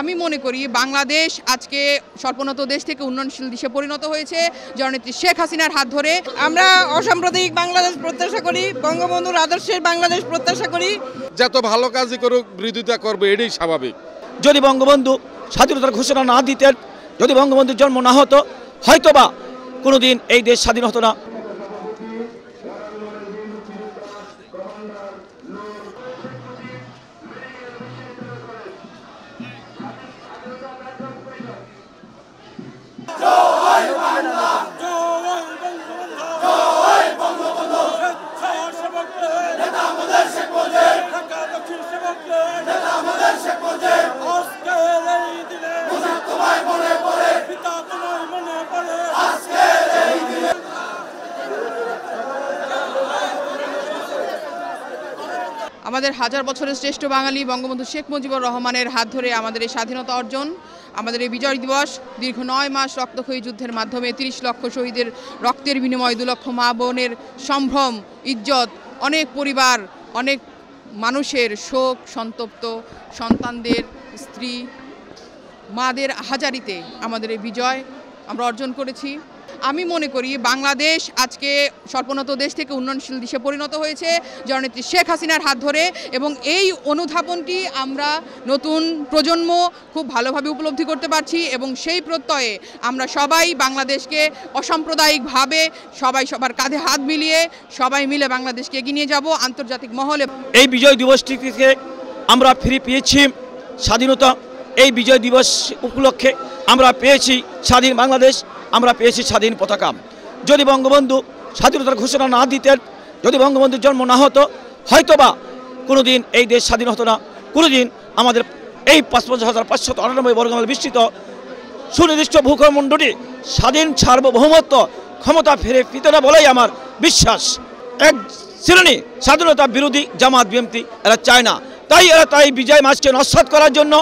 আমি মনে করি বাংলাদেশ আজকে স্বল্পোন্নত দেশ থেকে উন্নয়নশীল দেশে পরিণত হয়েছে জননেত্রী শেখ হাসিনার হাত ধরে। আমরা অসাম্প্রদায়িক বাংলাদেশ প্রত্যাশা করি, বঙ্গবন্ধুর আদর্শের বাংলাদেশ প্রত্যাশা করি। যত ভালো কাজই করুক বিরোধিতা করবে, এটাই স্বাভাবিক। যদি বঙ্গবন্ধু স্বাধীনতার ঘোষণা না দিতেন, যদি বঙ্গবন্ধুর জন্ম না হতো, হয়তোবা কোনোদিন এই দেশ স্বাধীন হতো না। আমাদের হাজার বছরের শ্রেষ্ঠ বাঙালি বঙ্গবন্ধু শেখ মুজিবুর রহমানের হাত ধরে আমাদের এই স্বাধীনতা অর্জন, আমাদের এই বিজয় দিবস দীর্ঘ 9 মাস রক্তক্ষয়ী যুদ্ধের মাধ্যমে 30 লক্ষ শহীদের রক্তের বিনিময়ে 2 লক্ষ মা বোনের সম্ভ্রম, ইজ্জত, অনেক পরিবার, অনেক মানুষের শোক সন্তপ্ত সন্তানদের, স্ত্রী, মাদের হাজারিতে আমাদের এই বিজয় আমরা অর্জন করেছি। আমি মনে করি বাংলাদেশ আজকে স্বল্পোন্নত দেশ থেকে উন্নয়নশীল দেশে পরিণত হয়েছে জননেত্রী শেখ হাসিনার হাত ধরে, এবং এই অনুধাবনটি আমরা নতুন প্রজন্ম খুব ভালোভাবে উপলব্ধি করতে পারছি, এবং সেই প্রত্যয়ে আমরা সবাই বাংলাদেশকে অসাম্প্রদায়িকভাবে সবাই সবার কাঁধে হাত মিলিয়ে সবাই মিলে বাংলাদেশকে এগিয়ে নিয়ে যাব আন্তর্জাতিক মহলে। এই বিজয় দিবসটি থেকে আমরা ফিরে পেয়েছি স্বাধীনতা। এই বিজয় দিবস উপলক্ষে আমরা পেয়েছি স্বাধীন বাংলাদেশ, আমরা পেয়েছি স্বাধীন পতাকা। যদি বঙ্গবন্ধু স্বাধীনতার ঘোষণা না দিতেন, যদি বঙ্গবন্ধুর জন্ম না হতো, হয়তোবা কোনোদিন এই দেশ স্বাধীন হতো না। কোনোদিন আমাদের এই 55,598 বর্গমাইল বিস্তৃত সুনির্দিষ্ট ভূখণ্ডটি স্বাধীন সার্বভৌমত্ব ক্ষমতা ফিরে পেতে না বলেই আমার বিশ্বাস। এক শ্রেণী স্বাধীনতা বিরোধী জামাত বিএনপি এরা চায় না, তাই বিজয় মাসকে নস্যাৎ করার জন্য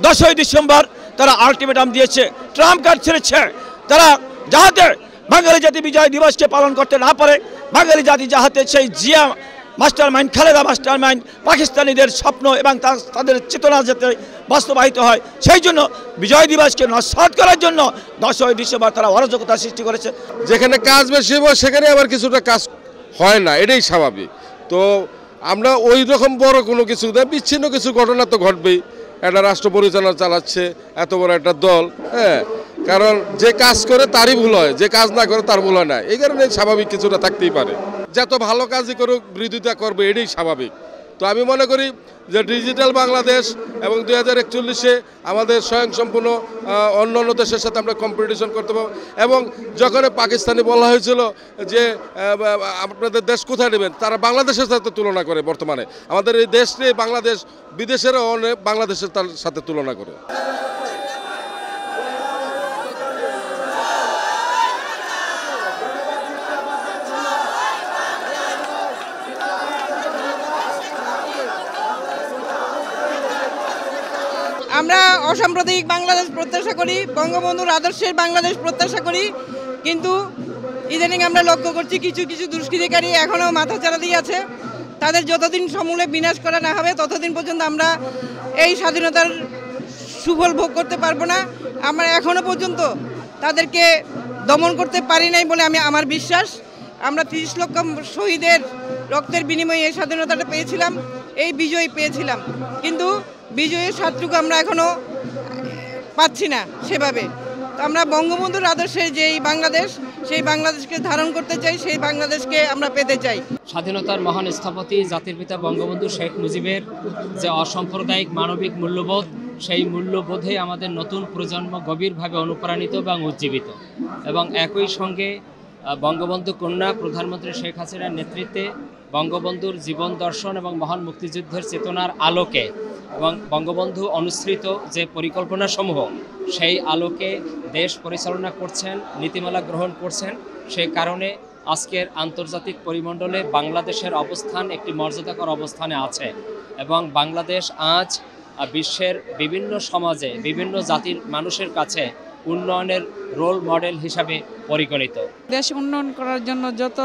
10ই ডিসেম্বর তারা আলটিমেটাম দিয়েছে, ট্রাম্প কার্ড ছেড়েছে। তারা যাহাতে বাঙালি জাতি বিজয় দিবসকে পালন করতে না পারে, বাঙালি জাতি যাহাতে সেই Zia master mind, Khaleda master mind, পাকিস্তানিদের স্বপ্ন এবং তাদের চেতনা যাতে বাস্তবায়িত হয়, সেই জন্য বিজয় দিবসকে নস্যাৎ করার জন্য 10ই ডিসেম্বর তারা অরাজকতা সৃষ্টি করেছে। যেখানে কাজ বেশি হবে সেখানে আবার কিছুটা কাজ হয় না, এটাই স্বাভাবিক। তো আমরা ওই রকম বড় কোনো কিছু বিচ্ছিন্ন কিছু ঘটনা তো ঘটবেই। একটা রাষ্ট্র পরিচালনা চালাচ্ছে এত বড় একটা দল, হ্যাঁ, কারণ যে কাজ করে তারই ভুল হয়, যে কাজ না করে তার ভুল হয় না। এই কারণে স্বাভাবিক কিছুটা থাকতেই পারে। যত ভালো কাজই করুক বিরোধিতা করবে, এটাই স্বাভাবিক। তো আমি মনে করি যে ডিজিটাল বাংলাদেশ এবং 2041-এ আমাদের স্বয়ংসম্পূর্ণ অন্য দেশের সাথে আমরা কম্পিটিশন করতে পারবো। এবং যখন পাকিস্তানি বলা হয়েছিল যে আপনাদের দেশ কোথায় নেবেন, তারা বাংলাদেশের সাথে তুলনা করে। বর্তমানে আমাদের এই দেশ নিয়ে বাংলাদেশ বিদেশেরও অনেক বাংলাদেশের তার সাথে তুলনা করে। আমরা অসাম্প্রদায়িক বাংলাদেশ প্রত্যাশা করি, বঙ্গবন্ধুর আদর্শের বাংলাদেশ প্রত্যাশা করি। কিন্তু ইদানিং আমরা লক্ষ্য করছি কিছু কিছু দুষ্কৃতিকারী এখনও মাথাচাড়া দিয়ে আছে। তাদের যতদিন সমূলে বিনাশ করা না হবে ততদিন পর্যন্ত আমরা এই স্বাধীনতার সুফল ভোগ করতে পারবো না। আমরা এখনও পর্যন্ত তাদেরকে দমন করতে পারি নাই বলে আমার বিশ্বাস। আমরা 30 লক্ষ শহীদের রক্তের বিনিময়ে এই স্বাধীনতাটা পেয়েছিলাম, এই বিজয় পেয়েছিলাম, কিন্তু বিজয়ের স্বাদটুকু আমরা এখনও পাচ্ছি না সেভাবে। তো আমরা বঙ্গবন্ধুর আদর্শের যেই বাংলাদেশ, সেই বাংলাদেশকে ধারণ করতে চাই, সেই বাংলাদেশকে আমরা পেতে চাই। স্বাধীনতার মহান স্থপতি জাতির পিতা বঙ্গবন্ধু শেখ মুজিবের যে অসাম্প্রদায়িক মানবিক মূল্যবোধ, সেই মূল্যবোধে আমাদের নতুন প্রজন্ম গভীরভাবে অনুপ্রাণিত এবং উজ্জীবিত। এবং একই সঙ্গে বঙ্গবন্ধু কন্যা প্রধানমন্ত্রী শেখ হাসিনার নেতৃত্বে বঙ্গবন্ধুর জীবন দর্শন এবং মহান মুক্তিযুদ্ধের চেতনার আলোকে এবং বঙ্গবন্ধু অনুসৃত যে পরিকল্পনাসমূহ, সেই আলোকে দেশ পরিচালনা করছেন, নীতিমালা গ্রহণ করছেন। সেই কারণে আজকের আন্তর্জাতিক পরিমণ্ডলে বাংলাদেশের অবস্থান একটি মর্যাদাকর অবস্থানে আছে এবং বাংলাদেশ আজ বিশ্বের বিভিন্ন সমাজে বিভিন্ন জাতির মানুষের কাছে উন্নয়নের রোল মডেল হিসাবে পরিগণিত। দেশ উন্নয়ন করার জন্য যত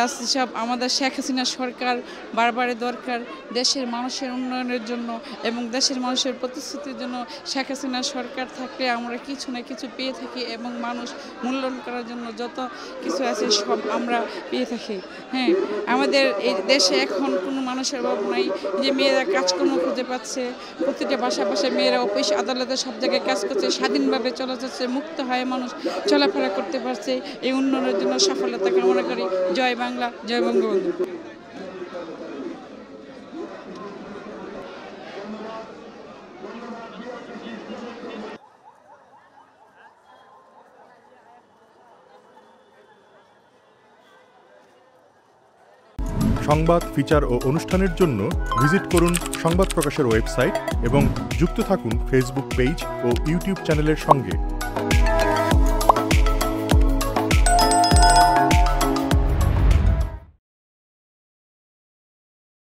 আছে সব আমাদের শেখ হাসিনা সরকার বারবারই দরকার। দেশের মানুষের উন্নয়নের জন্য এবং দেশের মানুষের প্রতিশ্রুতির জন্য শেখ হাসিনা সরকার থাকলে আমরা কিছু না কিছু পেয়ে থাকি এবং মানুষ মূল্যায়ন করার জন্য যত কিছু আছে সব আমরা পেয়ে থাকি। হ্যাঁ, আমাদের এই দেশে এখন কোনো মানুষের অভাব নাই, যে মেয়েরা কাজকর্ম খুঁজে পাচ্ছে, প্রতিটা বাসায় মেয়েরা অফিস আদালতে সব জায়গায় কাজ করছে, স্বাধীনভাবে চলা যাচ্ছে, মুক্ত হয়ে মানুষ চলাফেরা করতে পারছে। এই উন্নয়নের জন্য সফলতা কামনা করি। জয় বাংলা, জয় বঙ্গবন্ধু। সংবাদ, ফিচার ও অনুষ্ঠানের জন্য ভিজিট করুন সংবাদ প্রকাশের ওয়েবসাইট এবং যুক্ত থাকুন ফেসবুক পেজ ও ইউটিউব চ্যানেলের সঙ্গে।